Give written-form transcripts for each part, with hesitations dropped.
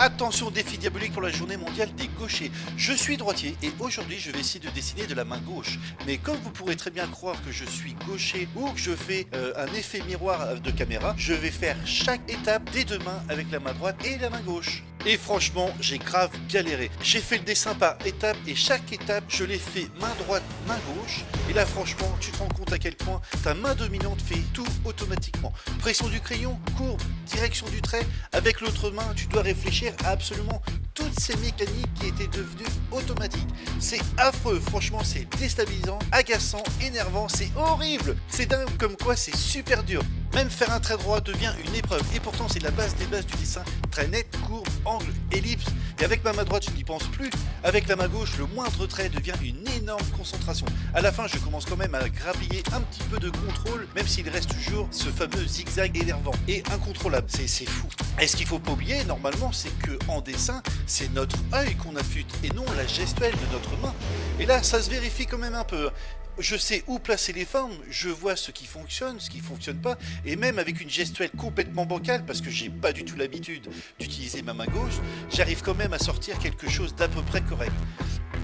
Attention, défi diabolique pour la journée mondiale des gauchers. Je suis droitier et aujourd'hui je vais essayer de dessiner de la main gauche. Mais comme vous pourrez très bien croire que je suis gaucher ou que je fais un effet miroir de caméra, je vais faire chaque étape des deux mains avec la main droite et la main gauche. Et franchement, j'ai grave galéré. J'ai fait le dessin par étapes et chaque étape, je l'ai fait main droite, main gauche. Et là, franchement, tu te rends compte à quel point ta main dominante fait tout automatiquement. Pression du crayon, courbe, direction du trait. Avec l'autre main, tu dois réfléchir à absolument toutes ces mécaniques qui étaient devenues automatiques. C'est affreux, franchement, c'est déstabilisant, agaçant, énervant, c'est horrible. C'est dingue comme quoi c'est super dur. Même faire un trait droit devient une épreuve. Et pourtant, c'est la base des bases du dessin. Trait net, courbe, angle, ellipse. Et avec ma main droite, je n'y pense plus. Avec la main gauche, le moindre trait devient une énorme concentration. À la fin, je commence quand même à grappiller un petit peu de contrôle, même s'il reste toujours ce fameux zigzag énervant et incontrôlable. C'est fou. Et ce qu'il faut pas oublier, normalement, c'est que en dessin, c'est notre œil qu'on affûte et non la gestuelle de notre main. Et là, ça se vérifie quand même un peu. Je sais où placer les formes, je vois ce qui fonctionne, ce qui fonctionne pas, et même avec une gestuelle complètement bancale, parce que j'ai pas du tout l'habitude d'utiliser ma main gauche, j'arrive quand même à sortir quelque chose d'à peu près correct.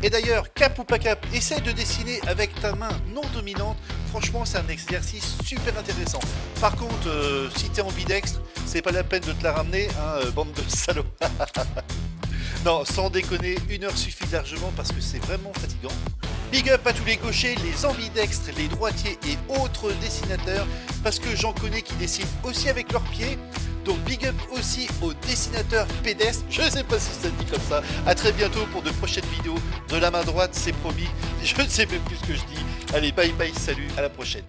Et d'ailleurs, cap ou pas cap, essaye de dessiner avec ta main non dominante, franchement c'est un exercice super intéressant. Par contre, si t'es ambidextre, c'est pas la peine de te la ramener, hein, bande de salauds. Non, sans déconner, 1 heure suffit largement parce que c'est vraiment fatigant. Big up à tous les gauchers, les ambidextres, les droitiers et autres dessinateurs, parce que j'en connais qui dessinent aussi avec leurs pieds. Donc big up aussi aux dessinateurs pédestres, je ne sais pas si ça se dit comme ça. A très bientôt pour de prochaines vidéos. De la main droite, c'est promis. Je ne sais même plus ce que je dis. Allez, bye bye, salut, à la prochaine.